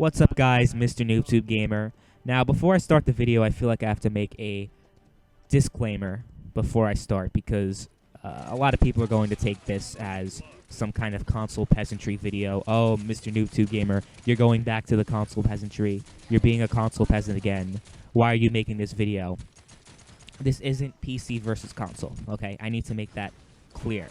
What's up guys, MrNoobTubeGamer. Now before I start the video, I feel like I have to make a disclaimer before I start because a lot of people are going to take this as some kind of console peasantry video. Oh, MrNoobTubeGamer, you're going back to the console peasantry. You're being a console peasant again. Why are you making this video? This isn't PC versus console, okay? I need to make that clear.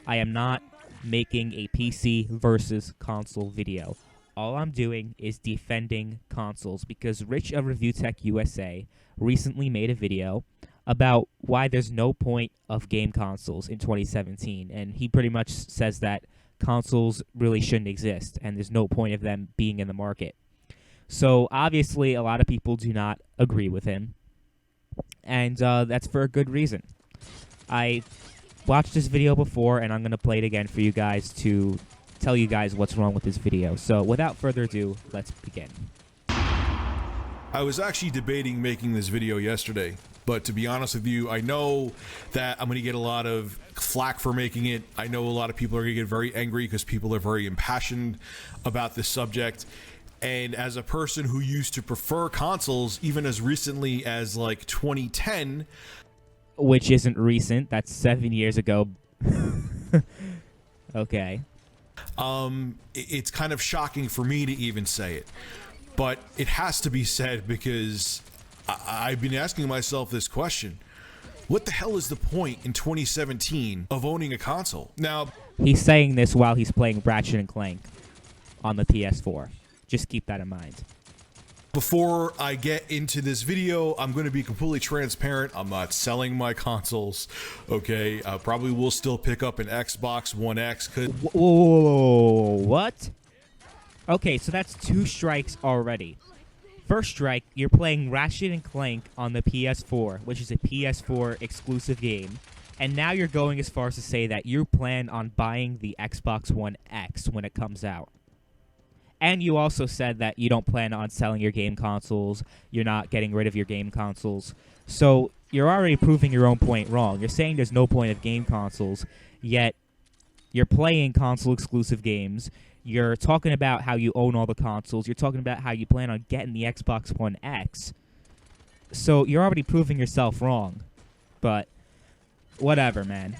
I am not making a PC versus console video. All I'm doing is defending consoles because Rich of ReviewTechUSA recently made a video about why there's no point of game consoles in 2017, and he pretty much says that consoles really shouldn't exist and there's no point of them being in the market. So obviously a lot of people do not agree with him, and that's for a good reason. I watched this video before and I'm going to play it again for you guys to tell you guys what's wrong with this video. So without further ado, let's begin. I was actually debating making this video yesterday, but to be honest with you, I know that I'm going to get a lot of flack for making it. I know a lot of people are going to get very angry because people are very impassioned about this subject. And as a person who used to prefer consoles, even as recently as like 2010, which isn't recent, that's 7 years ago. Okay. It's kind of shocking for me to even say it, but it has to be said because I've been asking myself this question. What the hell is the point in 2017 of owning a console? Now, he's saying this while he's playing Ratchet and Clank on the PS4. Just keep that in mind. Before I get into this video, I'm going to be completely transparent. I'm not selling my consoles, okay? I probably will still pick up an Xbox One X. Whoa, what? Okay, so that's 2 strikes already. First strike, you're playing Ratchet and Clank on the PS4, which is a PS4 exclusive game. And now you're going as far as to say that you plan on buying the Xbox One X when it comes out. And you also said that you don't plan on selling your game consoles. You're not getting rid of your game consoles. So you're already proving your own point wrong. You're saying there's no point of game consoles, yet you're playing console-exclusive games. You're talking about how you own all the consoles. You're talking about how you plan on getting the Xbox One X. So you're already proving yourself wrong. But whatever, man.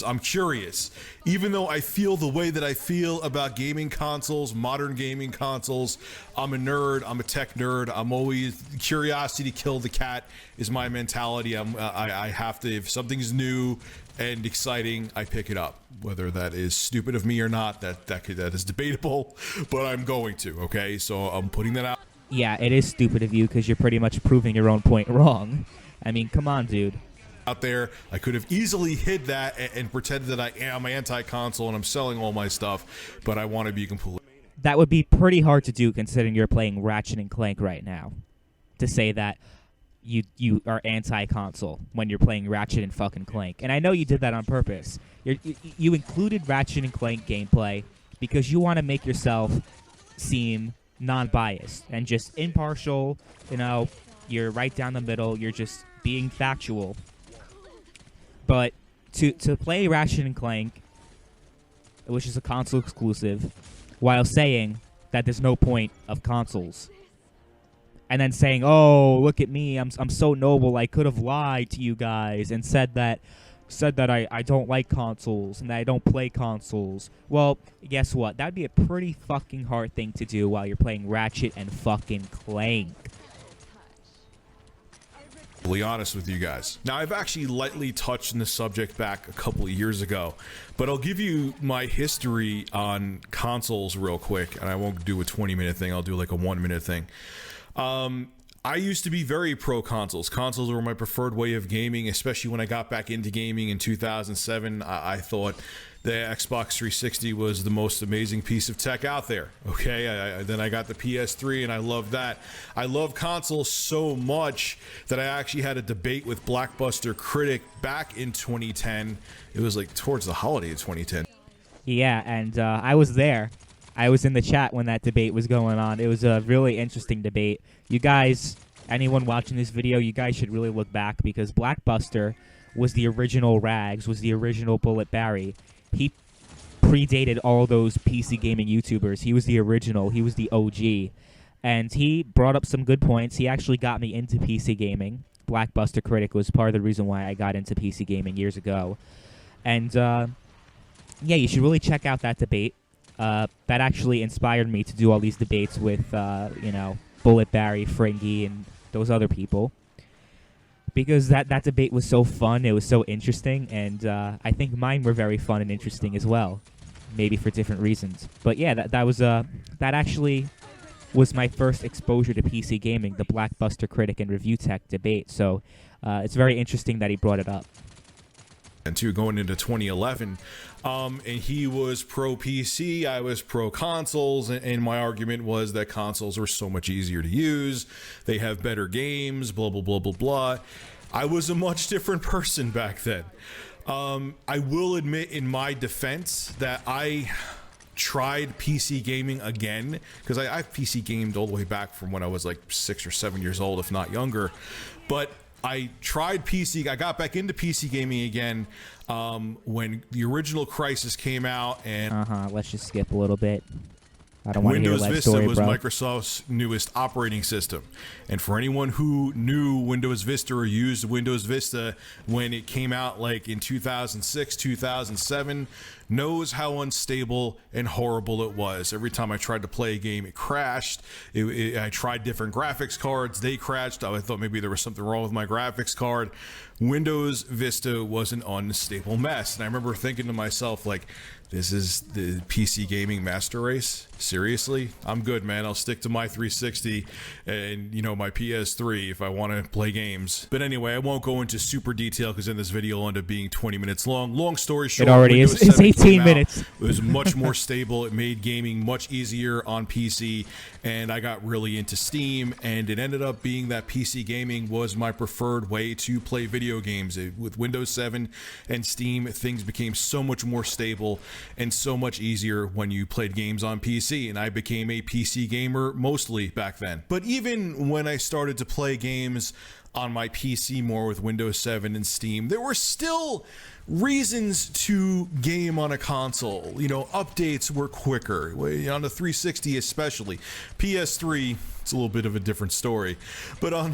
I'm curious. Even though I feel the way that I feel about gaming consoles, modern gaming consoles, I'm a nerd, I'm a tech nerd, I'm always, curiosity killed the cat is my mentality. I have to, if something's new and exciting, I pick it up. Whether that is stupid of me or not, that is debatable, but I'm going to, okay? So I'm putting that out. Yeah, it is stupid of you because you're pretty much proving your own point wrong. I mean, come on, dude. Out there, I could have easily hid that and pretended that I am anti-console and I'm selling all my stuff, but I want to be completely. That would be pretty hard to do considering you're playing Ratchet and Clank right now. To say that you are anti-console when you're playing Ratchet and fucking Clank. And I know you did that on purpose. You included Ratchet and Clank gameplay because you want to make yourself seem non-biased and just impartial. You know, you're right down the middle. You're just being factual. But to play Ratchet and Clank, which is a console exclusive, while saying that there's no point of consoles, and then saying, "Oh, look at me, I'm so noble. I could have lied to you guys and said that I don't like consoles and that I don't play consoles." Well, guess what? That'd be a pretty fucking hard thing to do while you're playing Ratchet and fucking Clank. Honest with you guys. Now, I've actually lightly touched on this subject back a couple of years ago, but I'll give you my history on consoles real quick, and I won't do a 20-minute thing. I'll do like a 1-minute thing. I used to be very pro consoles. Consoles were my preferred way of gaming, especially when I got back into gaming in 2007. I thought the Xbox 360 was the most amazing piece of tech out there. Okay, then I got the PS3 and I loved that. I love consoles so much that I actually had a debate with Blockbuster Critic back in 2010. It was like towards the holiday of 2010. Yeah, and I was there. I was in the chat when that debate was going on. It was a really interesting debate. You guys, anyone watching this video, you guys should really look back because Blockbuster was the original Rags, was the original Bullet Barry. He predated all those PC gaming YouTubers. He was the original. He was the OG. And he brought up some good points. He actually got me into PC gaming. Blackbuster Critic was part of the reason why I got into PC gaming years ago. And, yeah, you should really check out that debate. That actually inspired me to do all these debates with, you know, Bullet Barry, Fringy, and those other people. Because that debate was so fun, it was so interesting, and I think mine were very fun and interesting as well. Maybe for different reasons. But yeah, that actually was my first exposure to PC gaming, the Blackbuster Critic and Review Tech debate. So it's very interesting that he brought it up. And two, going into 2011, and he was pro PC, I was pro consoles, and my argument was that consoles are so much easier to use, they have better games, blah blah blah blah blah. I was a much different person back then. I will admit, in my defense, that I tried PC gaming again, because I've PC gamed all the way back from when I was like 6 or 7 years old, if not younger. But I tried PC. I got back into PC gaming again when the original Crysis came out, and Let's just skip a little bit. I don't want to hear Windows that Vista story, was bro. Microsoft's newest operating system. And for anyone who knew Windows Vista or used Windows Vista when it came out like in 2006, 2007, knows how unstable and horrible it was. Every time I tried to play a game, it crashed. I tried different graphics cards. They crashed. I thought maybe there was something wrong with my graphics card. Windows Vista was an unstable mess. And I remember thinking to myself, like, this is the PC gaming master race? Seriously? I'm good, man. I'll stick to my 360 and, you know, my PS3 if I want to play games. But anyway, I won't go into super detail because then this video will end up being 20 minutes long. Long story short, It already is. It's 18 minutes. It was much more stable. It made gaming much easier on PC, and I got really into Steam, and it ended up being that PC gaming was my preferred way to play video games. With Windows 7 and Steam, things became so much more stable and so much easier when you played games on PC, and I became a PC gamer mostly back then. But even when I started to play games on my PC more with Windows 7 and Steam, there were still reasons to game on a console. You know, updates were quicker on the 360, especially. PS3, it's a little bit of a different story, but on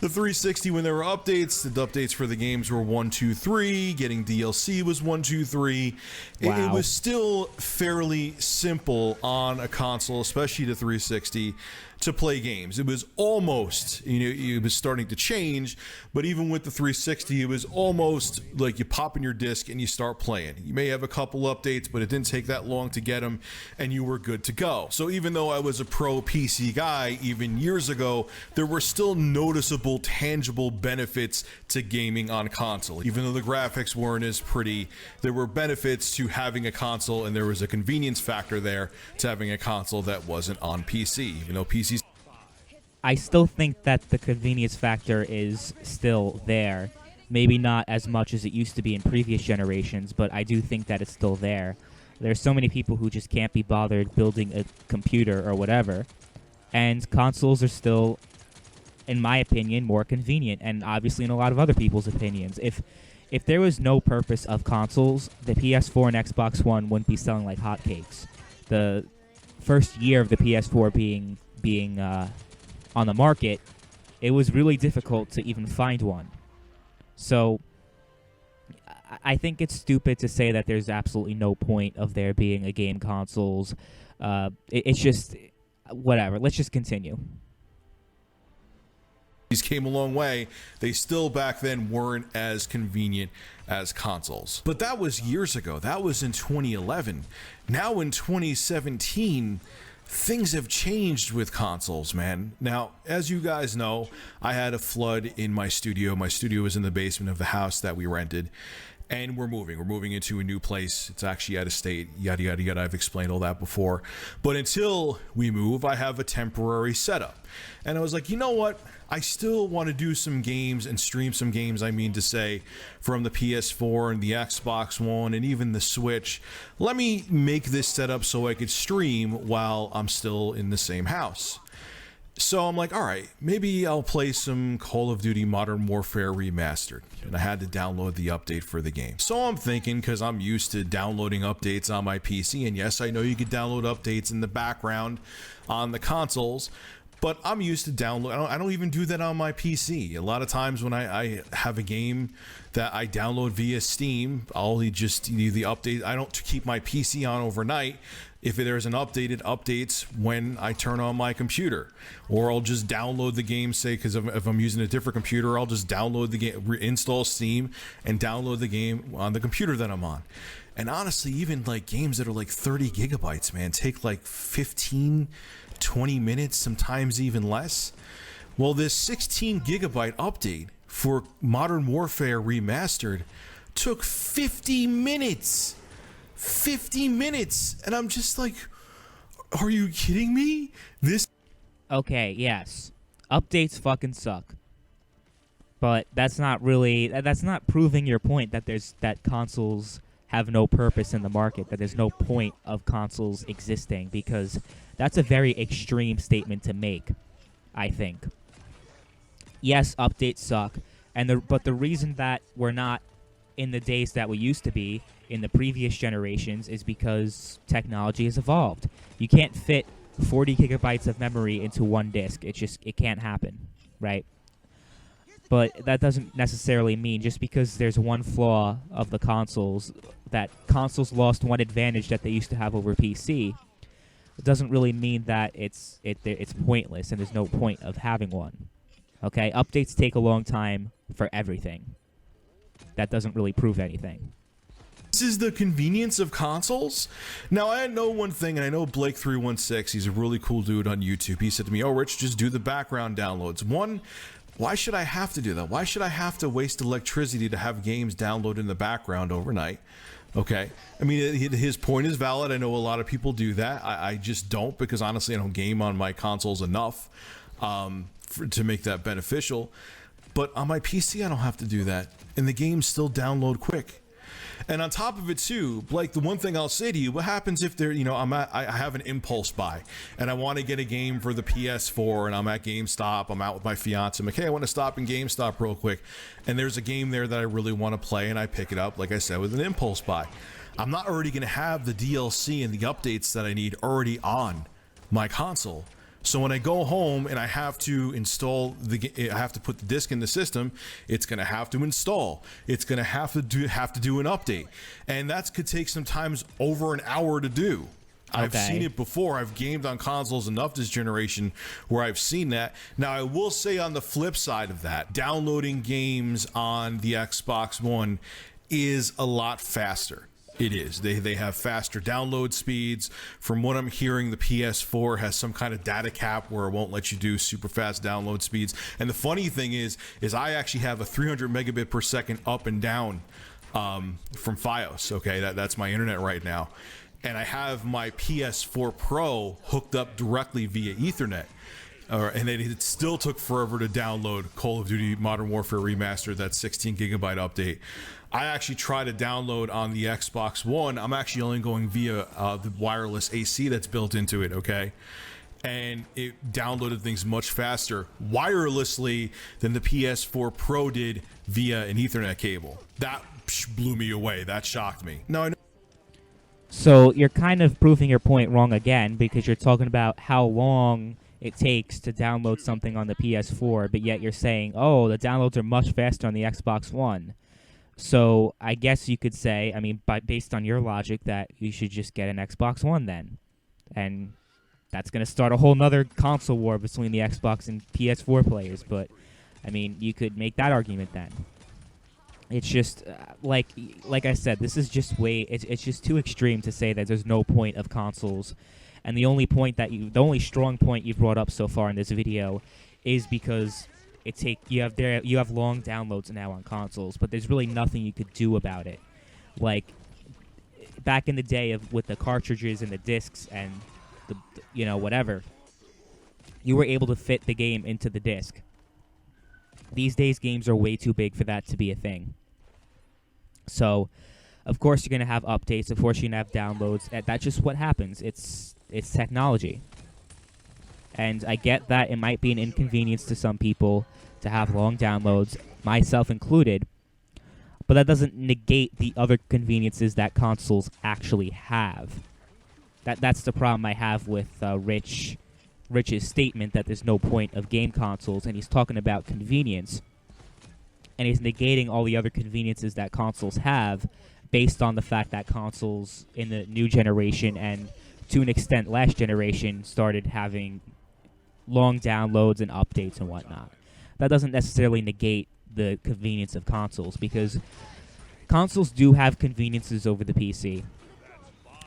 the 360, when there were updates, the updates for the games were 1, 2, 3. Getting DLC was 1, 2, 3. Wow. It was still fairly simple on a console, especially the 360, to play games. It was almost, you know, it was starting to change, but even with the 360, it was almost like you pop in your disc and you start playing. You may have a couple updates, but it didn't take that long to get them, and you were good to go. So even though I was a pro PC guy even years ago, there were still noticeable, tangible benefits to gaming on console. Even though the graphics weren't as pretty, there were benefits to having a console, and there was a convenience factor there to having a console that wasn't on PC. Even though PCs, I still think that the convenience factor is still there. Maybe not as much as it used to be in previous generations, but I do think that it's still there. There's so many people who just can't be bothered building a computer or whatever, and consoles are still, in my opinion, more convenient, and obviously in a lot of other people's opinions. If there was no purpose of consoles, the PS4 and Xbox One wouldn't be selling like hotcakes. The first year of the PS4 being on the market, it was really difficult to even find one. So I think it's stupid to say that there's absolutely no point of there being a game consoles. It's just whatever. Let's just continue. these came a long way. They still back then weren't as convenient as consoles. But that was years ago. That was in 2011. Now in 2017, things have changed with consoles, man. Now, as you guys know, I had a flood in my studio. My studio was in the basement of the house that we rented. And we're moving. We're moving into a new place. It's actually out of state. Yada, yada, yada. I've explained all that before. But until we move, I have a temporary setup. And I was like, you know what? I still want to do some games and stream some games, I mean to say, from the PS4 and the Xbox One and even the Switch. Let me make this setup so I could stream while I'm still in the same house. So I'm like, all right, maybe I'll play some Call of Duty Modern Warfare Remastered. And I had to download the update for the game. So I'm thinking, because I'm used to downloading updates on my PC, and yes, I know you can download updates in the background on the consoles, but I'm used to download. I don't even do that on my PC. A lot of times when I have a game that I download via Steam, I'll just do the update. I don't keep my PC on overnight. If there's an updated updates when I turn on my computer, or I'll just download the game, say, because if I'm using a different computer, I'll just download the game, reinstall Steam and download the game on the computer that I'm on. And honestly, even like games that are like 30 gigabytes, man, take like 15, 20 minutes, sometimes even less. Well, this 16 gigabyte update for Modern Warfare Remastered took 50 minutes. 50 minutes, and I'm just like, are you kidding me? This Okay, yes. Updates fucking suck. But that's not really that's not proving your point that consoles have no purpose in the market, that there's no point of consoles existing, because that's a very extreme statement to make, I think. Yes, updates suck, but the reason that we're not in the days that we used to be in the previous generations is because technology has evolved. You can't fit 40 gigabytes of memory into one disk. It can't happen, right? But that doesn't necessarily mean, just because there's one flaw of the consoles, that consoles lost one advantage that they used to have over PC, it doesn't really mean that it's pointless and there's no point of having one. Okay? Updates take a long time for everything. That doesn't really prove anything. This is the convenience of consoles. Now, I know one thing, and I know Blake316, he's a really cool dude on YouTube. He said to me, oh, Rich, just do the background downloads. One, why should I have to do that? Why should I have to waste electricity to have games download in the background overnight? Okay. I mean, his point is valid. I know a lot of people do that. I just don't, because honestly, I don't game on my consoles enough to make that beneficial. But on my PC, I don't have to do that. And the games still download quick. And on top of it too, Blake, the one thing I'll say to you, what happens if there, I have an impulse buy and I want to get a game for the PS4 and I'm at GameStop, I'm out with my fiance, I'm like, hey, I want to stop in GameStop real quick. And there's a game there that I really want to play and I pick it up, like I said, with an impulse buy. I'm not already going to have the DLC and the updates that I need already on my console. So when I go home and I have to install I have to put the disc in the system, it's going to have to install. It's going to have to do an update, and that could take sometimes over an hour to do. I've seen it before. I've gamed on consoles enough this generation where I've seen that. Now, I will say on the flip side of that, downloading games on the Xbox One is a lot faster. It is. They have faster download speeds. From what I'm hearing, the PS4 has some kind of data cap where it won't let you do super fast download speeds. And the funny thing is I actually have a 300 megabit per second up and down from Fios. Okay, that's my internet right now. And I have my PS4 Pro hooked up directly via Ethernet. And it still took forever to download Call of Duty Modern Warfare Remastered, that 16 gigabyte update. I actually tried to download on the Xbox One. I'm actually only going via the wireless AC that's built into it, okay? And it downloaded things much faster wirelessly than the PS4 Pro did via an Ethernet cable. That blew me away. That shocked me. No, I know. So you're kind of proving your point wrong again, because you're talking about how long it takes to download something on the PS4, but yet you're saying, oh, the downloads are much faster on the Xbox One. So I guess you could say, I mean, based on your logic, that you should just get an Xbox One then. And that's going to start a whole nother console war between the Xbox and PS4 players. But, I mean, you could make that argument then. It's just, like I said, this is just it's just too extreme to say that there's no point of consoles. And the only strong point you've brought up so far in this video is because you have long downloads now on consoles, but there's really nothing you could do about it. Like back in the day with the cartridges and the discs and the whatever, you were able to fit the game into the disc. These days, games are way too big for that to be a thing. So, of course, you're gonna have updates. Of course, you're gonna have downloads. That's just what happens. It's technology. And I get that it might be an inconvenience to some people to have long downloads, myself included, but that doesn't negate the other conveniences that consoles actually have. That's the problem I have with Rich's statement that there's no point of game consoles, and he's talking about convenience, and he's negating all the other conveniences that consoles have based on the fact that consoles in the new generation and to an extent last generation started having long downloads and updates and whatnot. That doesn't necessarily negate the convenience of consoles, because consoles do have conveniences over the PC.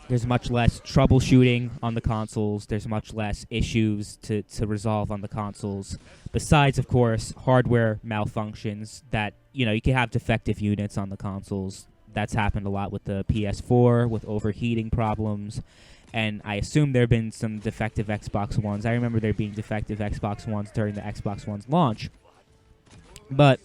There's much less troubleshooting on the consoles. There's much less issues to resolve on the consoles. Besides, of course, hardware malfunctions that, you can have defective units on the consoles. That's happened a lot with the PS4, with overheating problems. And I assume there have been some defective Xbox Ones. I remember there being defective Xbox Ones during the Xbox One's launch. But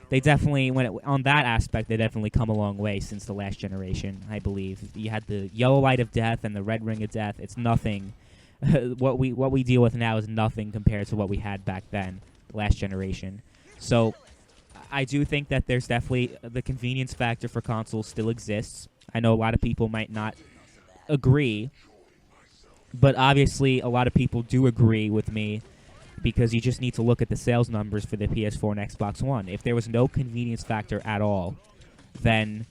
they definitely, on that aspect, they definitely come a long way since the last generation, I believe. You had the yellow light of death and the red ring of death. It's nothing. What we deal with now is nothing compared to what we had back then, last generation. So I do think that there's definitely the convenience factor for consoles still exists. I know a lot of people might not agree, but obviously a lot of people do agree with me, because you just need to look at the sales numbers for the PS4 and Xbox One. If there was no convenience factor at all, then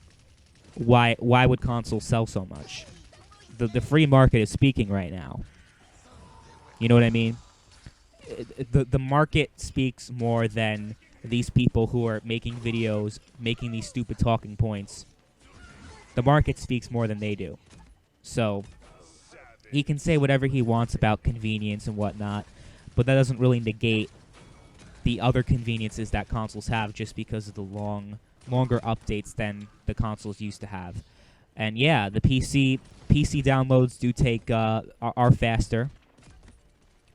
why would consoles sell so much? The free market is speaking right now. You know what I mean? The market speaks more than these people who are making videos, making these stupid talking points. The market speaks more than they do. So he can say whatever he wants about convenience and whatnot, but that doesn't really negate the other conveniences that consoles have just because of the longer updates than the consoles used to have. And yeah, the PC downloads do take are faster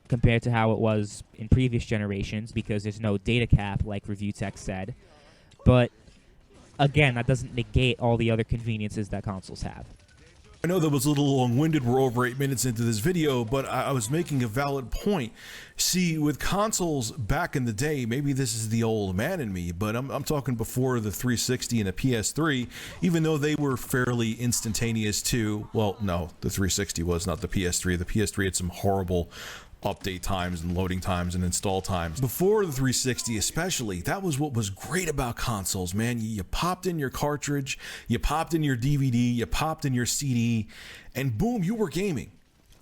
compared to how it was in previous generations, because there's no data cap, like ReviewTech said. But again, that doesn't negate all the other conveniences that consoles have. I know that was a little long-winded. We're over 8 minutes into this video, but I was making a valid point. See, with consoles back in the day, maybe this is the old man in me, but I'm talking before the 360 and the PS3, even though they were fairly instantaneous too. Well, no, the 360 was, not the PS3. The PS3 had some horrible update times and loading times and install times. Before the 360 especially, that was what was great about consoles, man. You popped in your cartridge, you popped in your DVD, you popped in your CD, and boom, you were gaming.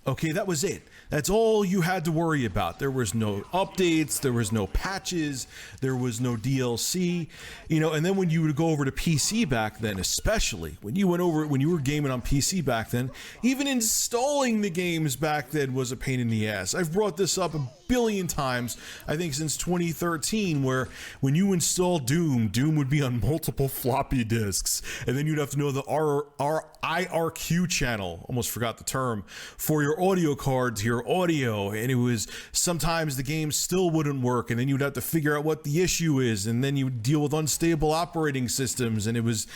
Okay, that was it. That's all you had to worry about. There was no updates, there was no patches, there was no DLC, and then when you would go over to PC back then, especially when you were gaming on PC back then, even installing the games back then was a pain in the ass. I've brought this up a billion times, I think since 2013, where when you install Doom would be on multiple floppy disks, and then you'd have to know the IRQ channel, almost forgot the term, for your audio cards, your audio, and it was sometimes the game still wouldn't work, and then you'd have to figure out what the issue is, and then you would deal with unstable operating systems, and it was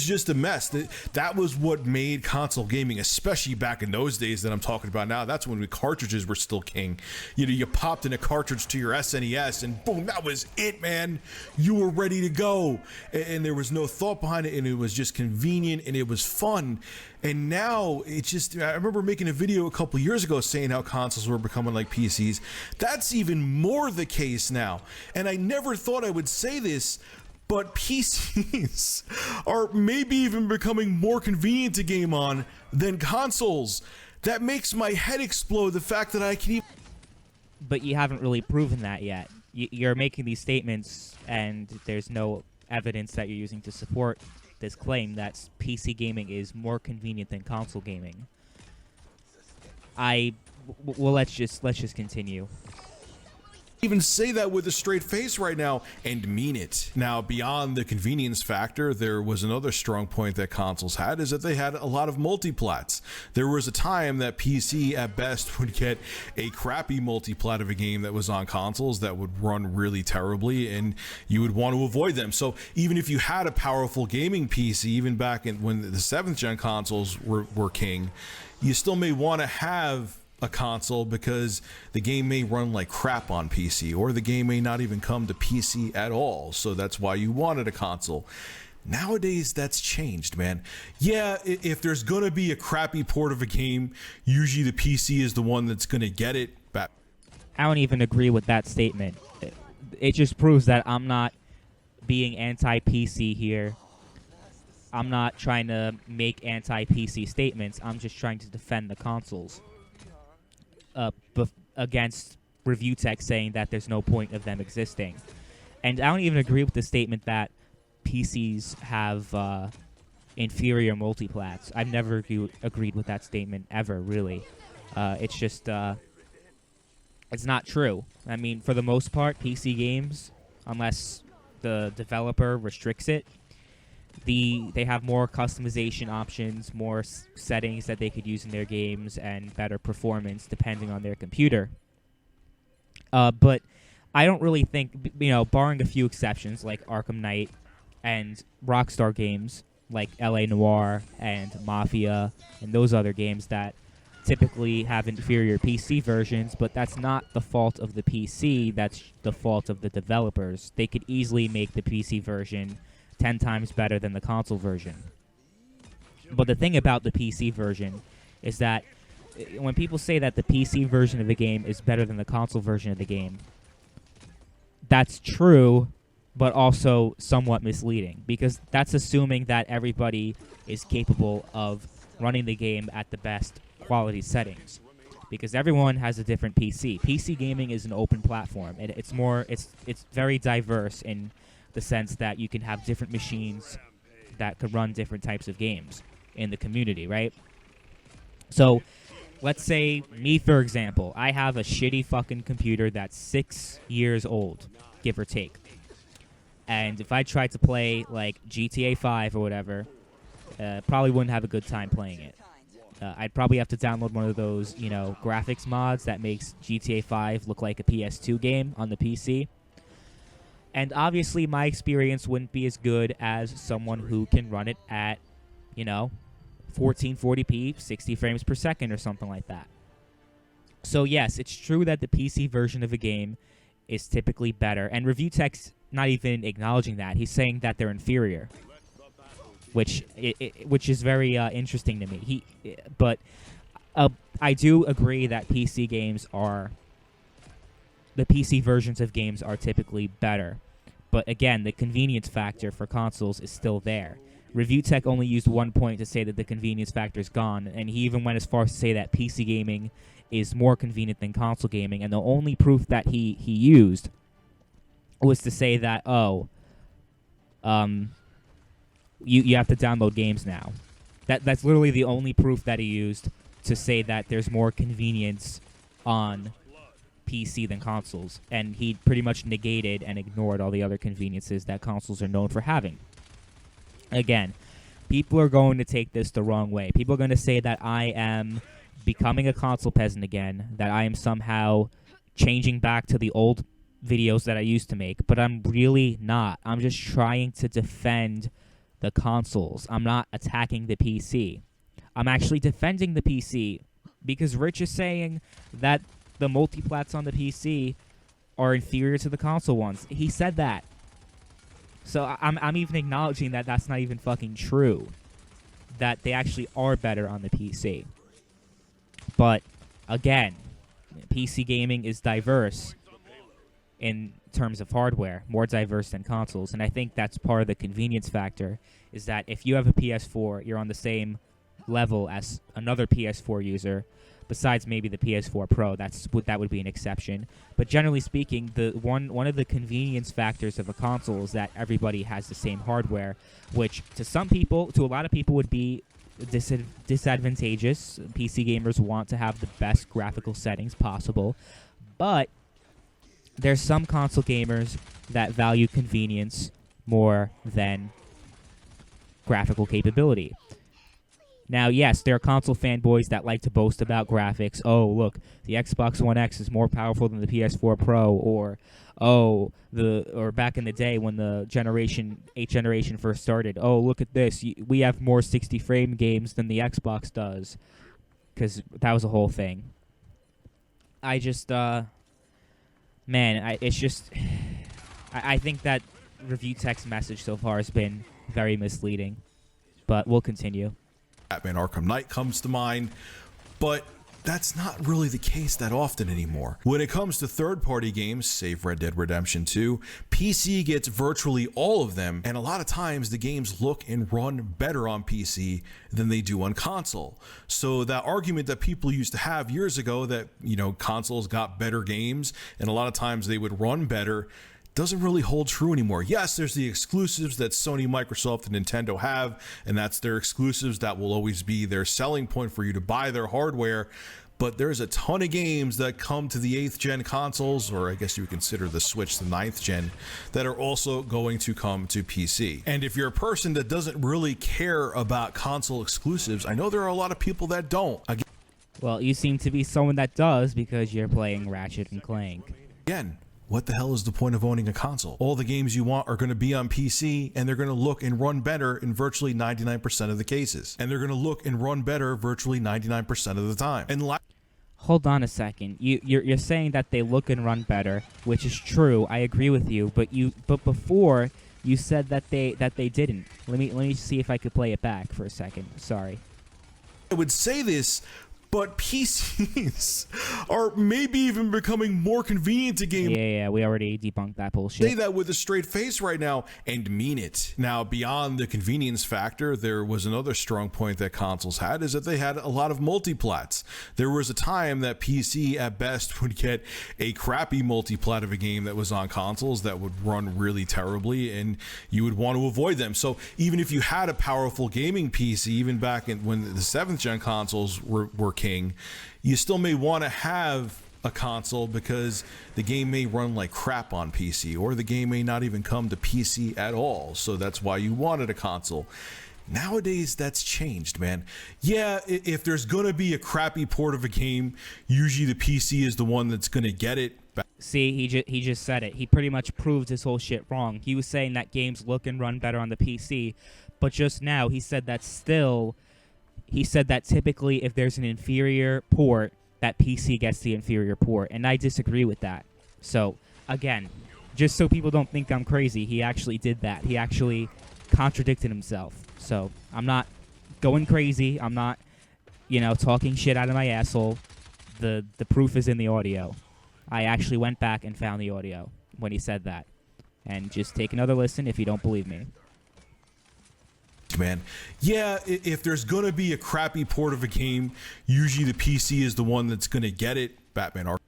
just a mess. That was what made console gaming, especially back in those days that I'm talking about now. That's when the cartridges were still king. You popped in a cartridge to your SNES and boom, that was it, man. You were ready to go, and there was no thought behind it, and it was just convenient, and it was fun. And now it's just, I remember making a video a couple years ago saying how consoles were becoming like PCs. That's even more the case now. And I never thought I would say this, but PCs are maybe even becoming more convenient to game on than consoles. That makes my head explode, the fact that I can even... But you haven't really proven that yet. You're making these statements, and there's no evidence that you're using to support this claim that PC gaming is more convenient than console gaming. Well, let's just continue. Even say that with a straight face right now and mean it. Now, beyond the convenience factor, there was another strong point that consoles had, is that they had a lot of multiplats. There was a time that PC at best would get a crappy multiplat of a game that was on consoles that would run really terribly, and you would want to avoid them. So even if you had a powerful gaming PC, even back when the 7th gen consoles were king, you still may want to have a console because the game may run like crap on PC, or the game may not even come to PC at all, so that's why you wanted a console. Nowadays, that's changed, man. Yeah, if there's gonna be a crappy port of a game, usually the PC is the one that's gonna get it back. I don't even agree with that statement. It just proves that I'm not being anti-PC here. I'm not trying to make anti-PC statements. I'm just trying to defend the consoles against ReviewTech saying that there's no point of them existing. And I don't even agree with the statement that PCs have inferior multiplats. I've never agreed with that statement ever, really. It's just, it's not true. I mean, for the most part, PC games, unless the developer restricts it, they have more customization options, more settings that they could use in their games, and better performance depending on their computer. But I don't really think, barring a few exceptions like Arkham Knight and Rockstar games like LA Noire and Mafia and those other games that typically have inferior PC versions, but that's not the fault of the PC, that's the fault of the developers. They could easily make the PC version 10 times better than the console version. But the thing about the PC version is that when people say that the PC version of the game is better than the console version of the game, that's true, but also somewhat misleading, because that's assuming that everybody is capable of running the game at the best quality settings, because everyone has a different PC. PC gaming is an open platform, and it's very diverse in the sense that you can have different machines that could run different types of games in the community, right? So let's say me, for example, I have a shitty fucking computer that's 6 years old, give or take. And if I tried to play like GTA 5 or whatever, probably wouldn't have a good time playing it. I'd probably have to download one of those, graphics mods that makes GTA 5 look like a PS2 game on the PC. And obviously my experience wouldn't be as good as someone who can run it at, 1440p, 60 frames per second or something like that. So yes, it's true that the PC version of a game is typically better. And ReviewTech's not even acknowledging that. He's saying that they're inferior, which is very interesting to me. But I do agree that the PC versions of games are typically better. But again, the convenience factor for consoles is still there. ReviewTech only used one point to say that the convenience factor is gone, and he even went as far as to say that PC gaming is more convenient than console gaming, and the only proof that he used was to say that, you have to download games now. That's literally the only proof that he used to say that there's more convenience on PC than consoles, and he pretty much negated and ignored all the other conveniences that consoles are known for having. Again, people are going to take this the wrong way. People are going to say that I am becoming a console peasant again, that I am somehow changing back to the old videos that I used to make, but I'm really not. I'm just trying to defend the consoles. I'm not attacking the PC. I'm actually defending the PC because Rich is saying that the multiplats on the PC are inferior to the console ones. He said that. So I'm even acknowledging that that's not even fucking true, that they actually are better on the PC. But again, PC gaming is diverse in terms of hardware, more diverse than consoles, and I think that's part of the convenience factor, is that if you have a PS4, you're on the same level as another PS4 user, besides maybe the PS4 Pro. That would be an exception. But generally speaking, one of the convenience factors of a console is that everybody has the same hardware, which to a lot of people would be disadvantageous. PC gamers want to have the best graphical settings possible, but there's some console gamers that value convenience more than graphical capability. Now, yes, there are console fanboys that like to boast about graphics. Oh, look, the Xbox One X is more powerful than the PS4 Pro, or back in the day when the 8th generation first started. Oh, look at this. We have more 60 frame games than the Xbox does, because that was a whole thing. I just, man, it's just, I think that ReviewTech's message so far has been very misleading, but we'll continue. Batman Arkham Knight comes to mind, but that's not really the case that often anymore. When it comes to third-party games, save Red Dead Redemption 2, PC gets virtually all of them, and a lot of times the games look and run better on PC than they do on console. So that argument that people used to have years ago that, you know, consoles got better games and a lot of times they would run better doesn't really hold true anymore. Yes, there's the exclusives that Sony, Microsoft, and Nintendo have, and that's their exclusives that will always be their selling point for you to buy their hardware. But there's a ton of games that come to the 8th gen consoles, or I guess you would consider the Switch the 9th gen, that are also going to come to PC. And if you're a person that doesn't really care about console exclusives, I know there are a lot of people that don't. Well, you seem to be someone that does because you're playing Ratchet and Clank. Again, what the hell is the point of owning a console? All the games you want are going to be on PC, and they're going to look and run better in virtually 99% of the cases. And they're going to look and run better virtually 99% of the time. And hold on a second. You're saying that they look and run better, which is true. I agree with you. But before you said that they didn't. Let me see if I could play it back for a second. Sorry. I would say this, but PCs are maybe even becoming more convenient to game. Yeah, we already debunked that bullshit. Say that with a straight face right now and mean it. Now, beyond the convenience factor, there was another strong point that consoles had, is that they had a lot of multiplats. There was a time that PC at best would get a crappy multiplat of a game that was on consoles that would run really terribly, and you would want to avoid them. So even if you had a powerful gaming PC, even back when the 7th gen consoles were king, you still may want to have a console because the game may run like crap on PC, or the game may not even come to PC at all. So that's why you wanted a console. Nowadays, that's changed, man. Yeah, if there's going to be a crappy port of a game, usually the PC is the one that's going to get it. See, he just said it. He pretty much proved his whole shit wrong. He was saying that games look and run better on the PC, but just now he said that typically if there's an inferior port, that PC gets the inferior port, and I disagree with that. So, again, just so people don't think I'm crazy, he actually did that. He actually contradicted himself. So, I'm not going crazy. I'm not, talking shit out of my asshole. The proof is in the audio. I actually went back and found the audio when he said that. And just take another listen if you don't believe me. Man, yeah, if there's gonna be a crappy port of a game, usually the PC is the one that's gonna get it. Batman Arkham.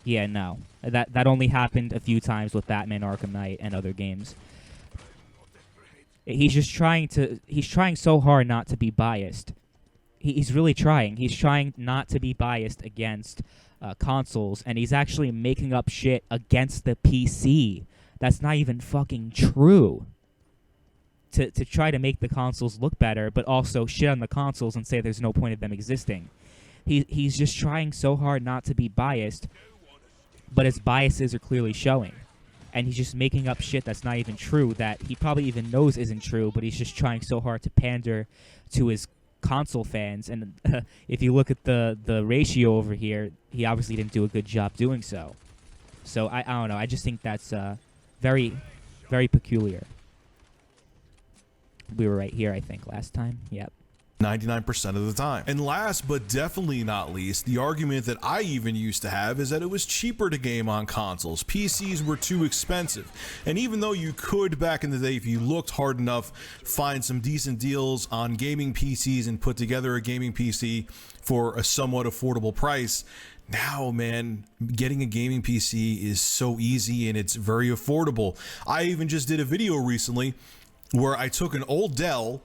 Yeah, no, that only happened a few times with Batman Arkham Knight and other games. He's trying so hard not to be biased. He's really trying. He's trying not to be biased against consoles, and he's actually making up shit against the PC. That's not even fucking true. To try to make the consoles look better, but also shit on the consoles and say there's no point of them existing. He's just trying so hard not to be biased, but his biases are clearly showing. And he's just making up shit that's not even true, that he probably even knows isn't true, but he's just trying so hard to pander to his console fans. And if you look at the ratio over here, he obviously didn't do a good job doing so. So I don't know. I just think that's very, very peculiar. We were right here, I think, last time. Yep. 99% of the time. And last but definitely not least, the argument that I even used to have is that it was cheaper to game on consoles. PCs were too expensive. And even though you could, back in the day, if you looked hard enough, find some decent deals on gaming PCs and put together a gaming PC for a somewhat affordable price, now, man, getting a gaming PC is so easy and it's very affordable. I even just did a video recently where I took an old Dell,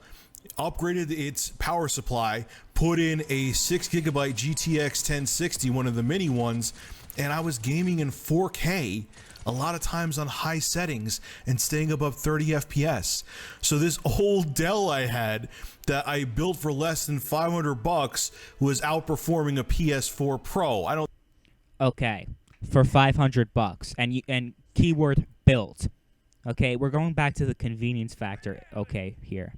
upgraded its power supply, put in a 6GB GTX 1060, one of the mini ones, and I was gaming in 4K, a lot of times on high settings and staying above 30 FPS. So this old Dell I had that I built for less than $500 was outperforming a PS4 Pro. Okay, for $500, and keyword built. Okay, we're going back to the convenience factor. Okay, here.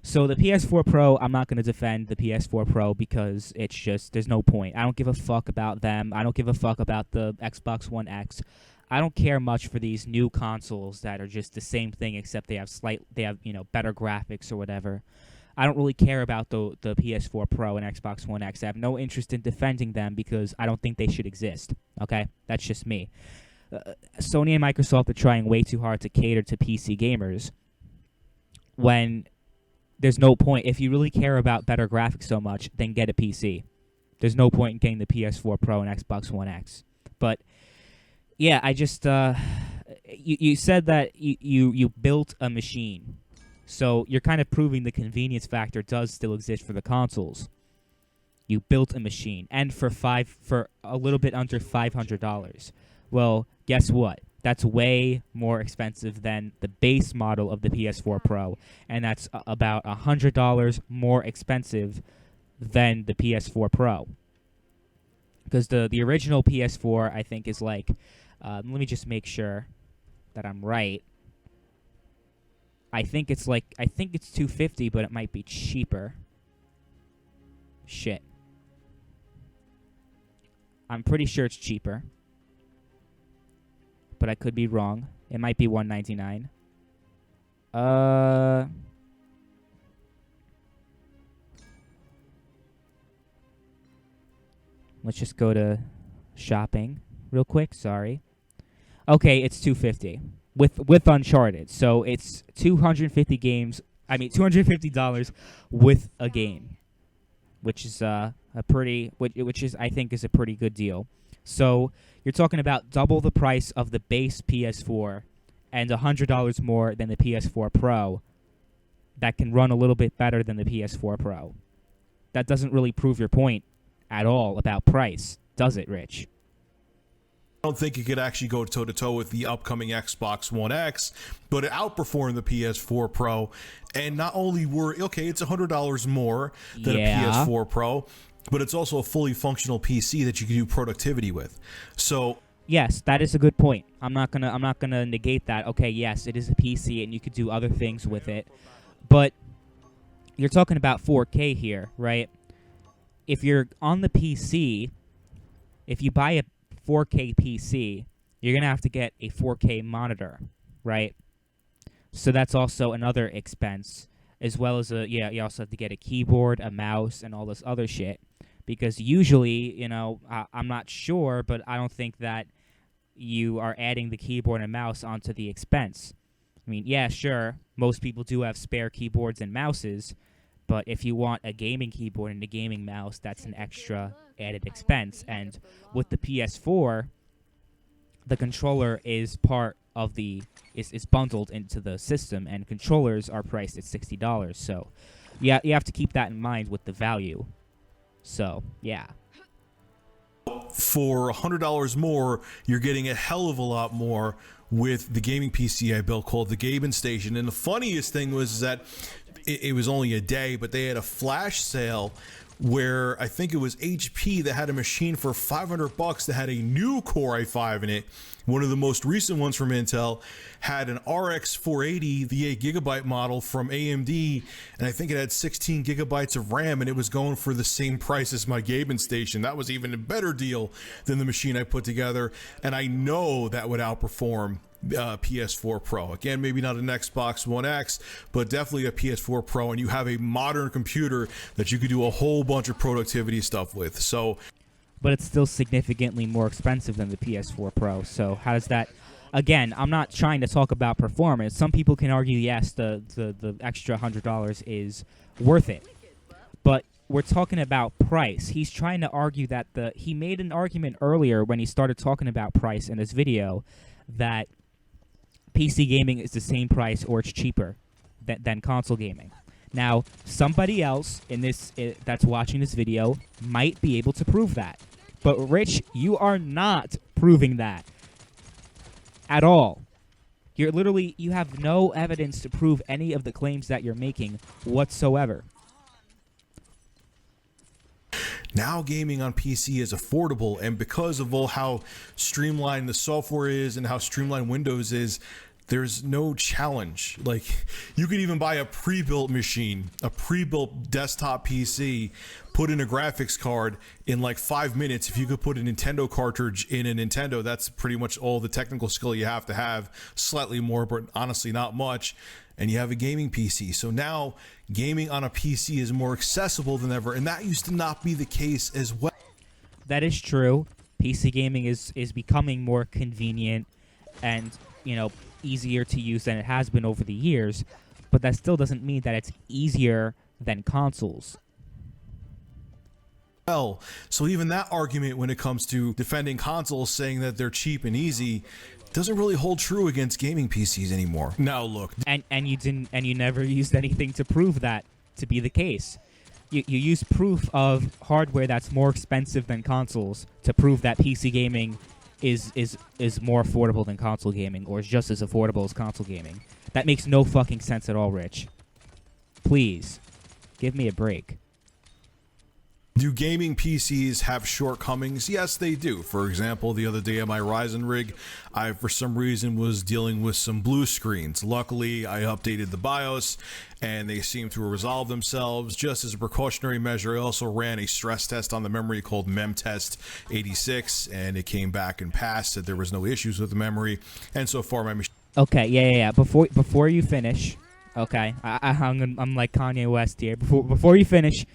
So the PS4 Pro, I'm not going to defend the PS4 Pro because it's just, there's no point. I don't give a fuck about them. I don't give a fuck about the Xbox One X. I don't care much for these new consoles that are just the same thing except they have better graphics or whatever. I don't really care about the PS4 Pro and Xbox One X. I have no interest in defending them because I don't think they should exist. Okay? That's just me. Sony and Microsoft are trying way too hard to cater to PC gamers when there's no point. If you really care about better graphics so much, then get a PC. There's no point in getting the PS4 Pro and Xbox One X. But yeah, I just you said that you built a machine, so you're kind of proving the convenience factor does still exist for the consoles. You built a machine, and for a little bit under $500. Well, guess what? That's way more expensive than the base model of the PS4 Pro, and that's about $100 more expensive than the PS4 Pro. Because the original PS4, I think, is like, let me just make sure that I'm right. I think it's $250, but it might be cheaper. Shit. I'm pretty sure it's cheaper, but I could be wrong. It might be $199. Let's just go to shopping real quick. Sorry. Okay, it's $250 with Uncharted. So it's $250 with a game, which is which is I think is a pretty good deal. So you're talking about double the price of the base PS4 and $100 more than the PS4 Pro that can run a little bit better than the PS4 Pro. That doesn't really prove your point at all about price, does it, Rich? I don't think it could actually go toe-to-toe with the upcoming Xbox One X, but it outperformed the PS4 Pro. And not only it's $100 more than a PS4 Pro, but it's also a fully functional PC that you can do productivity with. So yes, that is a good point. I'm not gonna negate that. Okay, yes, it is a PC and you could do other things with it, but you're talking about 4K here, right? If you're on the PC, if you buy a 4K PC, you're gonna have to get a 4K monitor, right? So that's also another expense, as well as you also have to get a keyboard, a mouse, and all this other shit. Because usually, I'm not sure, but I don't think that you are adding the keyboard and mouse onto the expense. I mean, yeah, sure, most people do have spare keyboards and mouses, but if you want a gaming keyboard and a gaming mouse, that's an extra added expense. And with the PS4, the controller is part of is bundled into the system, and controllers are priced at $60. So, yeah, you have to keep that in mind with the value. So, yeah. For $100 more, you're getting a hell of a lot more with the gaming PC I built called the Gaming Station. And the funniest thing was that it was only a day, but they had a flash sale where I think it was HP that had a machine for $500 that had a new Core i5 in it. One of the most recent ones from Intel had an RX 480, the 8GB model from AMD, and I think it had 16 gigabytes of RAM, and it was going for the same price as my gaming station. That was even a better deal than the machine I put together, and I know that would outperform PS4 Pro. Again, maybe not an Xbox One X, but definitely a PS4 Pro, and you have a modern computer that you could do a whole bunch of productivity stuff with. So, but it's still significantly more expensive than the PS4 Pro. So how does that? Again, I'm not trying to talk about performance. Some people can argue, yes, the extra $100 is worth it, but we're talking about price. He's trying to argue that he made an argument earlier when he started talking about price in this video that PC gaming is the same price or it's cheaper than console gaming. Now, somebody else that's watching this video might be able to prove that. But Rich, you are not proving that at all. You have no evidence to prove any of the claims that you're making whatsoever. Now gaming on PC is affordable, and because of how streamlined the software is and how streamlined Windows is, There's no challenge. Like, you could even buy a pre-built machine, a pre-built desktop PC, put in a graphics card in like 5 minutes. If you could put a Nintendo cartridge in a Nintendo, that's pretty much all the technical skill you have to have, slightly more, but honestly not much, and you have a gaming PC. So now gaming on a PC is more accessible than ever, and that used to not be the case as well. That is true. PC gaming is becoming more convenient and, you know, easier to use than it has been over the years, but that still doesn't mean that it's easier than consoles. Well, so even that argument when it comes to defending consoles saying that they're cheap and easy doesn't really hold true against gaming PCs anymore. Now look, And you never used anything to prove that to be the case. You use proof of hardware that's more expensive than consoles to prove that PC gaming is more affordable than console gaming, or is just as affordable as console gaming. That makes no fucking sense at all, Rich. Please, give me a break. do gaming PCs have shortcomings? Yes, they do. For example, the other day on my Ryzen rig, I, for some reason, was dealing with some blue screens. Luckily, I updated the BIOS, and they seem to resolve themselves. Just as a precautionary measure, I also ran a stress test on the memory called MemTest86, and it came back and passed that there was no issues with the memory. And so far, my machine... Okay, yeah. Before you finish, okay, I'm like Kanye West here. Before you finish,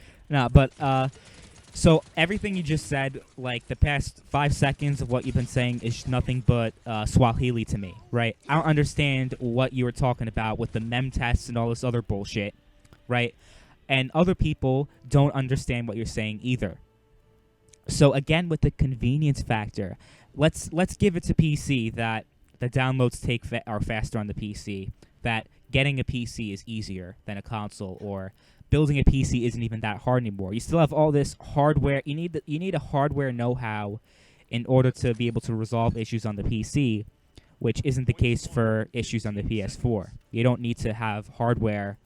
so everything you just said, like the past 5 seconds of what you've been saying, is nothing but Swahili to me, right? I don't understand what you were talking about with the mem tests and all this other bullshit, right? And other people don't understand what you're saying either. So again, with the convenience factor, let's give it to PC that the downloads are faster on the PC, that getting a PC is easier than a console, or building a PC isn't even that hard anymore. You still have all this hardware. You need a hardware know-how in order to be able to resolve issues on the PC, which isn't the case for issues on the PS4. You don't need to have hardware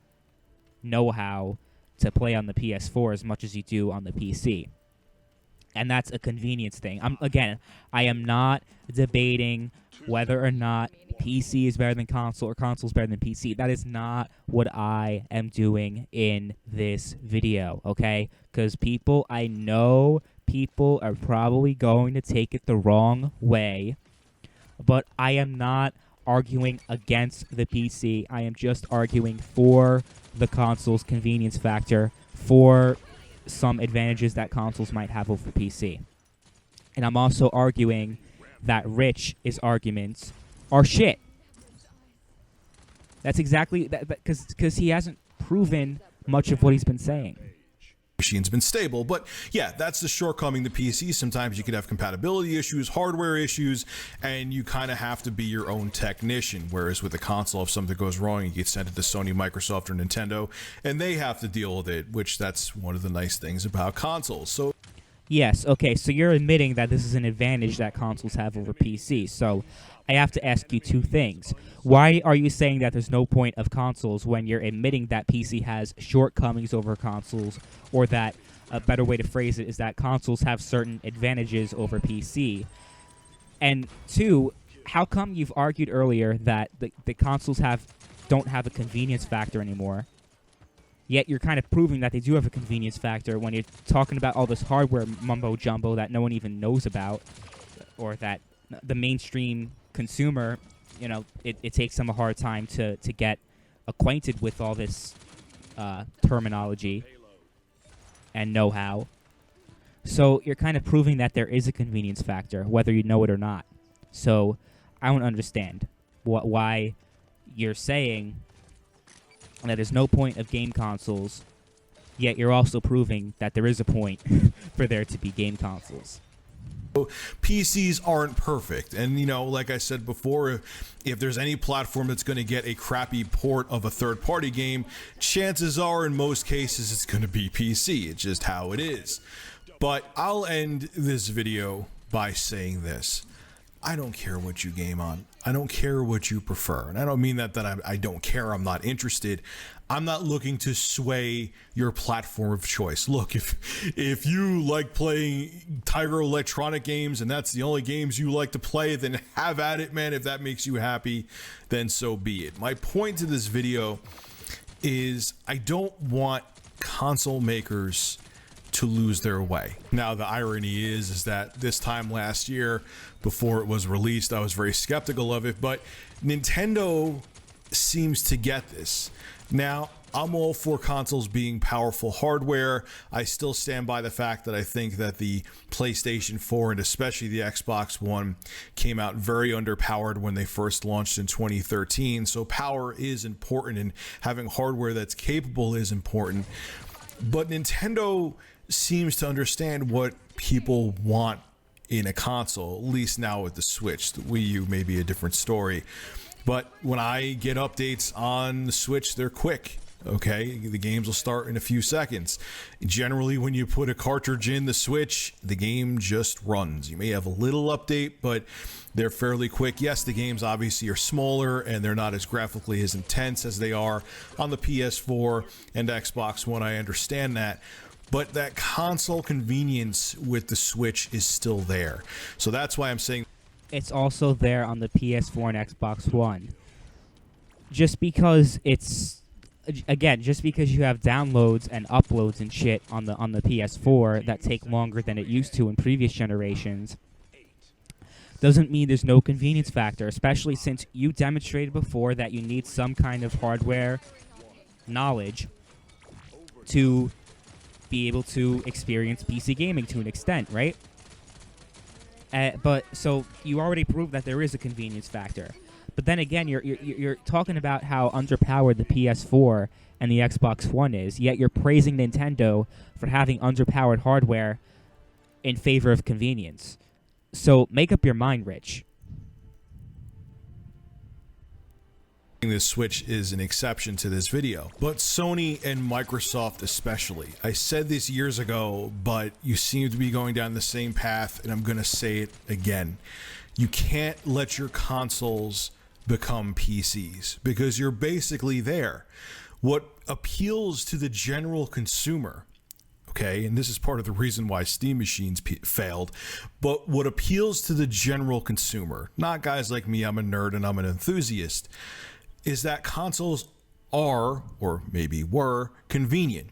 know-how to play on the PS4 as much as you do on the PC. And that's a convenience thing. I am not debating whether or not PC is better than console or console is better than PC. That is not what I am doing in this video, okay? Because I know people are probably going to take it the wrong way, but I am not arguing against the PC. I am just arguing for the console's convenience factor, for some advantages that consoles might have over PC. And I'm also arguing that Rich's arguments are shit. That's exactly that, because he hasn't proven much of what he's been saying. Machine's been stable, but yeah, that's the shortcoming. The PC, sometimes you could have compatibility issues, hardware issues, and you kind of have to be your own technician. Whereas with a console, if something goes wrong, you get sent it to Sony, Microsoft, or Nintendo, and they have to deal with it, which that's one of the nice things about consoles. So yes, okay, so you're admitting that this is an advantage that consoles have over PC. So I have to ask you two things. Why are you saying that there's no point of consoles when you're admitting that PC has shortcomings over consoles, or that a better way to phrase it is that consoles have certain advantages over PC? And two, how come you've argued earlier that the consoles don't have a convenience factor anymore, yet you're kind of proving that they do have a convenience factor when you're talking about all this hardware mumbo-jumbo that no one even knows about, or that the mainstream consumer, it takes them a hard time to get acquainted with all this terminology and know-how. So you're kind of proving that there is a convenience factor, whether you know it or not. So I don't understand why you're saying that there's no point of game consoles, yet you're also proving that there is a point for there to be game consoles. PCs aren't perfect, and like I said before, if there's any platform that's going to get a crappy port of a third-party game, chances are in most cases it's going to be PC. It's just how it is. But I'll end this video by saying this. I don't care what you game on. I don't care what you prefer. And I don't mean that I don't care, I'm not interested. I'm not looking to sway your platform of choice. Look, if you like playing Tiger Electronic games and that's the only games you like to play, then have at it, man. If that makes you happy, then so be it. My point to this video is I don't want console makers to lose their way. Now, the irony is that this time last year, before it was released, I was very skeptical of it, but Nintendo seems to get this. Now, I'm all for consoles being powerful hardware. I still stand by the fact that I think that the PlayStation 4 and especially the Xbox One came out very underpowered when they first launched in 2013. So power is important and having hardware that's capable is important. But Nintendo seems to understand what people want in a console, at least now with the Switch. The Wii U may be a different story. But when I get updates on the Switch, they're quick. Okay, the games will start in a few seconds. Generally, when you put a cartridge in the Switch, the game just runs. You may have a little update, but they're fairly quick. Yes, the games obviously are smaller and they're not as graphically as intense as they are on the PS4 and Xbox One. I understand that. But that console convenience with the Switch is still there. So that's why I'm saying It's also there on the PS4 and Xbox One. Just because it's, again, just because you have downloads and uploads and shit on the PS4 that take longer than it used to in previous generations, doesn't mean there's no convenience factor, especially since you demonstrated before that you need some kind of hardware knowledge to be able to experience PC gaming to an extent, right? But so you already proved that there is a convenience factor. But then again, you're talking about how underpowered the PS4 and the Xbox One is, yet you're praising Nintendo for having underpowered hardware in favor of convenience. So make up your mind, Rich. the Switch is an exception to this video, but Sony and Microsoft especially. I said this years ago, but you seem to be going down the same path, and I'm going to say it again. You can't let your consoles become PCs because you're basically there. What appeals to the general consumer, okay, and this is part of the reason why Steam machines failed, but what appeals to the general consumer, not guys like me, I'm a nerd and I'm an enthusiast, is that consoles are, or maybe were, convenient.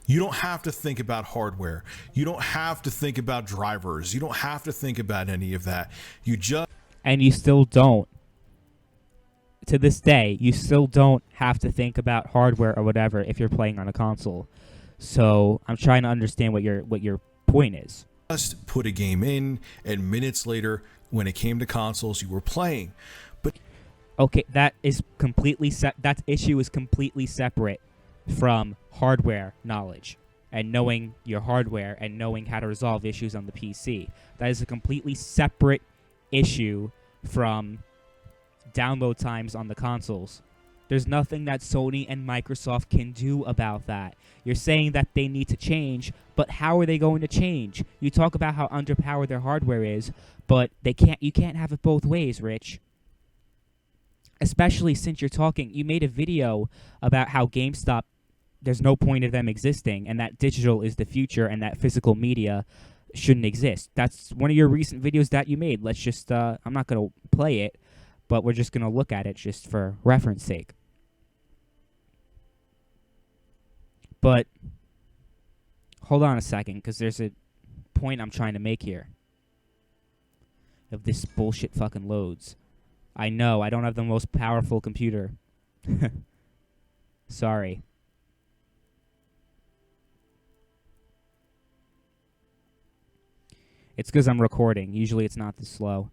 You don't have to think about hardware. You don't have to think about drivers. You don't have to think about any of that. You just... And you still don't. To this day, you still don't have to think about hardware or whatever if you're playing on a console. So I'm trying to understand what your point is. Just put a game in, and minutes later, when it came to consoles, you were playing. But okay, that is completely that issue is completely separate from hardware knowledge and knowing your hardware and knowing how to resolve issues on the PC. That is a completely separate issue from download times on the consoles. There's nothing that Sony and Microsoft can do about that. You're saying that they need to change, but how are they going to change? You talk about how underpowered their hardware is, but you can't have it both ways, Rich. Especially since you made a video about how GameStop, there's no point of them existing, and that digital is the future, and that physical media shouldn't exist. That's one of your recent videos that you made. Let's just, I'm not going to play it, but we're just going to look at it just for reference sake. But hold on a second, because there's a point I'm trying to make here. If this bullshit fucking loads. I know, I don't have the most powerful computer. Sorry. It's because I'm recording. Usually it's not this slow.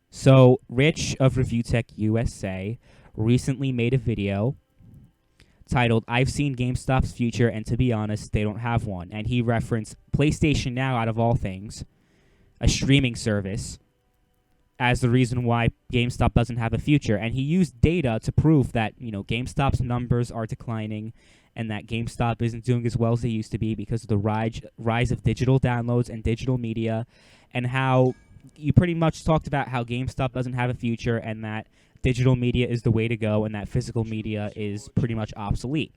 So, Rich of ReviewTechUSA recently made a video titled, "I've seen GameStop's future, and to be honest, they don't have one." And he referenced PlayStation Now, out of all things, a streaming service, as the reason why GameStop doesn't have a future. And he used data to prove that, GameStop's numbers are declining and that GameStop isn't doing as well as they used to be because of the rise of digital downloads and digital media, and how you pretty much talked about how GameStop doesn't have a future and that digital media is the way to go and that physical media is pretty much obsolete.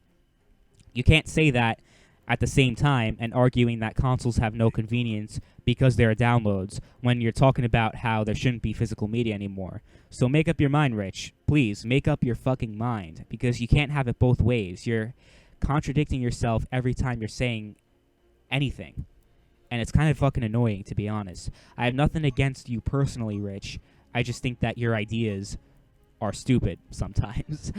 You can't say that at the same time and arguing that consoles have no convenience because there are downloads when you're talking about how there shouldn't be physical media anymore. So make up your mind, Rich. Please, make up your fucking mind, because you can't have it both ways. You're contradicting yourself every time you're saying anything. And it's kind of fucking annoying, to be honest. I have nothing against you personally, Rich. I just think that your ideas are stupid sometimes.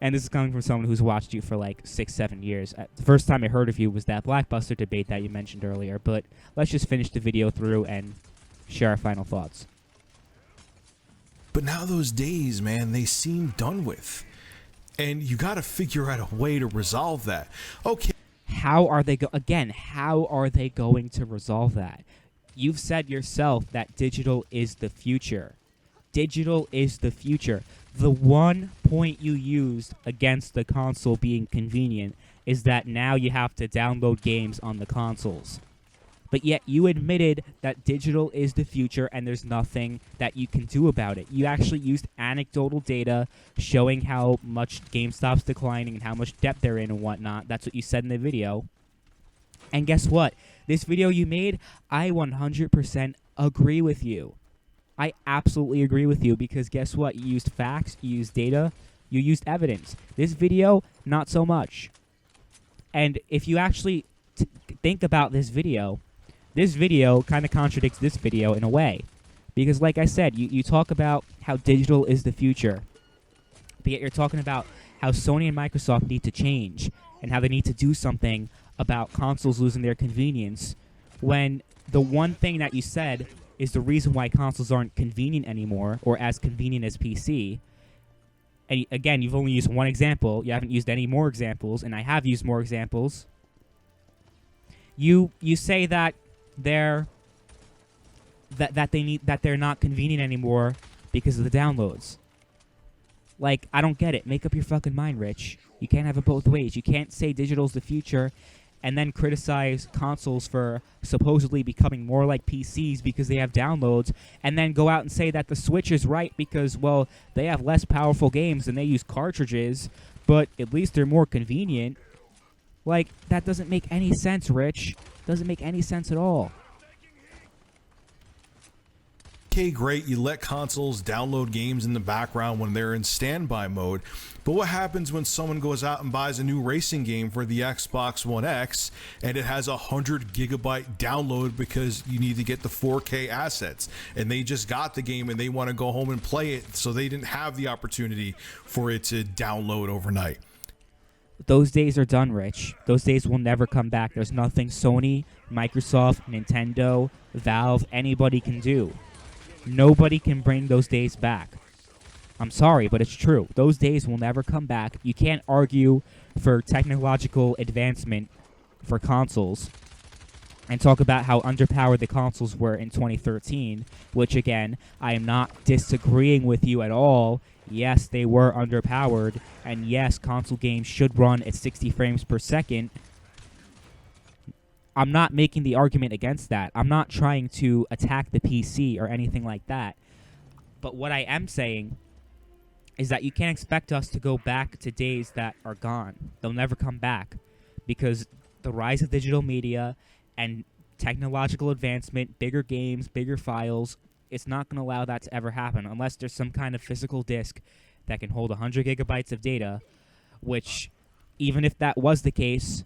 And this is coming from someone who's watched you for like 6-7 years. The first time I heard of you was that Blockbuster debate that you mentioned earlier, but let's just finish the video through and share our final thoughts. But now those days, man, they seem done with. And you got to figure out a way to resolve that. Okay. How are they how are they going to resolve that? You've said yourself that digital is the future. Digital is the future. The one point you used against the console being convenient is that now you have to download games on the consoles. But yet you admitted that digital is the future and there's nothing that you can do about it. You actually used anecdotal data showing how much GameStop's declining and how much debt they're in and whatnot. That's what you said in the video. And guess what? This video you made, I 100% agree with you. I absolutely agree with you, because guess what? You used facts, you used data, you used evidence. This video, not so much. And if you actually think about this video kind of contradicts this video in a way. Because like I said, you talk about how digital is the future, but yet you're talking about how Sony and Microsoft need to change and how they need to do something about consoles losing their convenience, when the one thing that you said is the reason why consoles aren't convenient anymore, or as convenient as PC. And again, you've only used one example. You haven't used any more examples, and I have used more examples. You say that they're not convenient anymore because of the downloads. Like, I don't get it. Make up your fucking mind, Rich. You can't have it both ways. You can't say digital's the future and then criticize consoles for supposedly becoming more like PCs because they have downloads, and then go out and say that the Switch is right because, well, they have less powerful games and they use cartridges, but at least they're more convenient. Like, that doesn't make any sense, Rich. Doesn't make any sense at all. Okay, great, you let consoles download games in the background when they're in standby mode, but what happens when someone goes out and buys a new racing game for the Xbox One X and it has 100 gigabyte download because you need to get the 4K assets, and they just got the game and they want to go home and play it, so they didn't have the opportunity for it to download overnight? Those days are done, Rich. Those days will never come back. There's nothing Sony, Microsoft, Nintendo, Valve, anybody can do. Nobody can bring those days back. I'm sorry, but it's true. Those days will never come back. You can't argue for technological advancement for consoles and talk about how underpowered the consoles were in 2013, which, again, I am not disagreeing with you at all. Yes, they were underpowered, and yes, console games should run at 60 frames per second. I'm not making the argument against that. I'm not trying to attack the PC or anything like that. But what I am saying is that you can't expect us to go back to days that are gone. They'll never come back, because the rise of digital media and technological advancement, bigger games, bigger files, it's not going to allow that to ever happen unless there's some kind of physical disk that can hold 100 gigabytes of data, which, even if that was the case,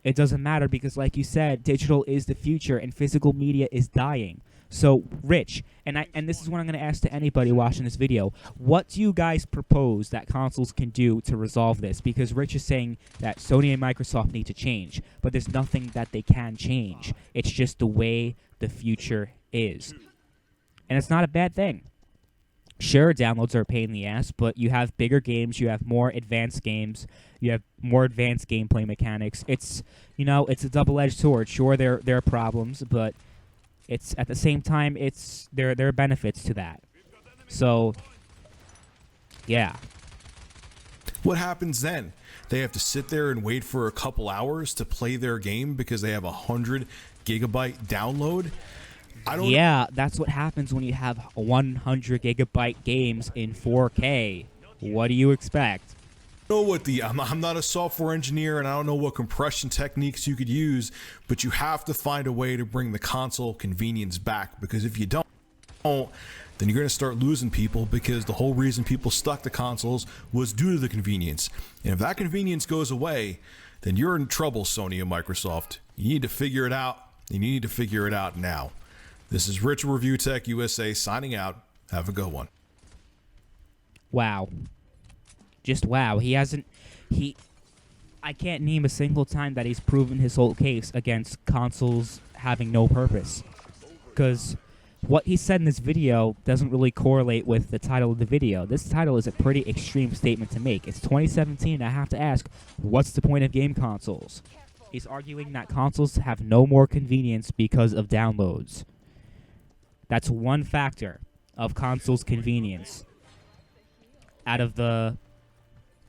it doesn't matter, because like you said, digital is the future and physical media is dying. So, Rich, and this is what I'm going to ask to anybody watching this video, what do you guys propose that consoles can do to resolve this? Because Rich is saying that Sony and Microsoft need to change, but there's nothing that they can change. It's just the way the future is. And it's not a bad thing. Sure, downloads are a pain in the ass, but you have bigger games, you have more advanced games, you have more advanced gameplay mechanics. It's, it's a double-edged sword. Sure, there are problems, but it's, at the same time, there are benefits to that. So, yeah. What happens then? They have to sit there and wait for a couple hours to play their game because they have 100 gigabyte download? I don't Yeah, that's what happens when you have 100 gigabyte games in 4K. What do you expect? know what I'm not a software engineer and I don't know what compression techniques you could use, but you have to find a way to bring the console convenience back, because if you don't, then you're going to start losing people, because the whole reason people stuck to consoles was due to the convenience. And if that convenience goes away, then you're in trouble, Sony and Microsoft. You need to figure it out, and you need to figure it out now. This is Rich ReviewTechUSA signing out. Have a good one. Wow. Just wow. I can't name a single time that he's proven his whole case against consoles having no purpose. Because what he said in this video doesn't really correlate with the title of the video. This title is a pretty extreme statement to make. It's 2017, and I have to ask, what's the point of game consoles? He's arguing that consoles have no more convenience because of downloads. That's one factor of consoles' convenience out of the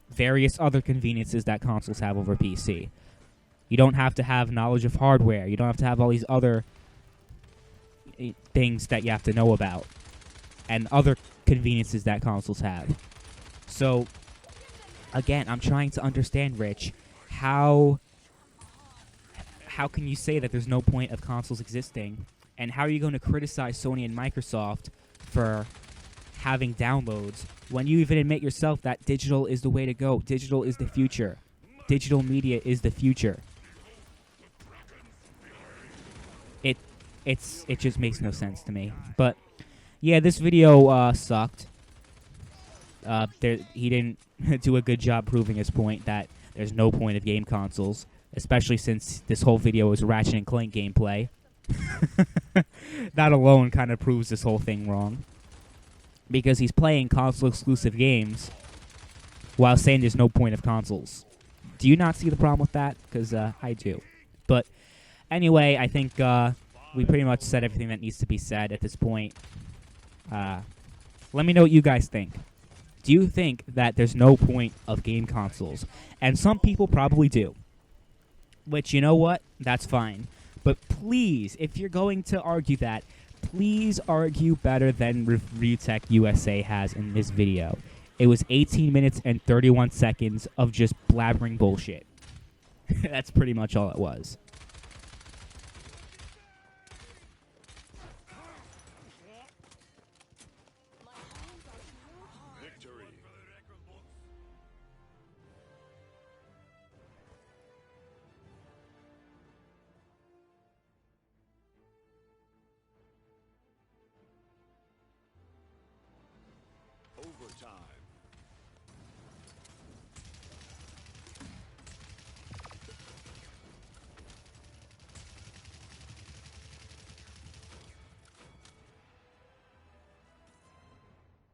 various other conveniences that consoles have over PC. You don't have to have knowledge of hardware. You don't have to have all these other things that you have to know about and other conveniences that consoles have. So, again, I'm trying to understand, Rich, how can you say that there's no point of consoles existing, and how are you going to criticize Sony and Microsoft for having downloads when you even admit yourself that digital is the way to go? Digital is the future. Digital media is the future. It just makes no sense to me. But yeah, this video sucked. He didn't do a good job proving his point that there's no point of game consoles, especially since this whole video is Ratchet and Clank gameplay. That alone kind of proves this whole thing wrong, because he's playing console-exclusive games while saying there's no point of consoles. Do you not see the problem with that? Because I do. But anyway, I think we pretty much said everything that needs to be said at this point. Let me know what you guys think. Do you think that there's no point of game consoles? And some people probably do. Which, you know what? That's fine. But please, if you're going to argue that, please argue better than ReviewTechUSA has in this video. It was 18 minutes and 31 seconds of just blabbering bullshit. That's pretty much all it was. Overtime.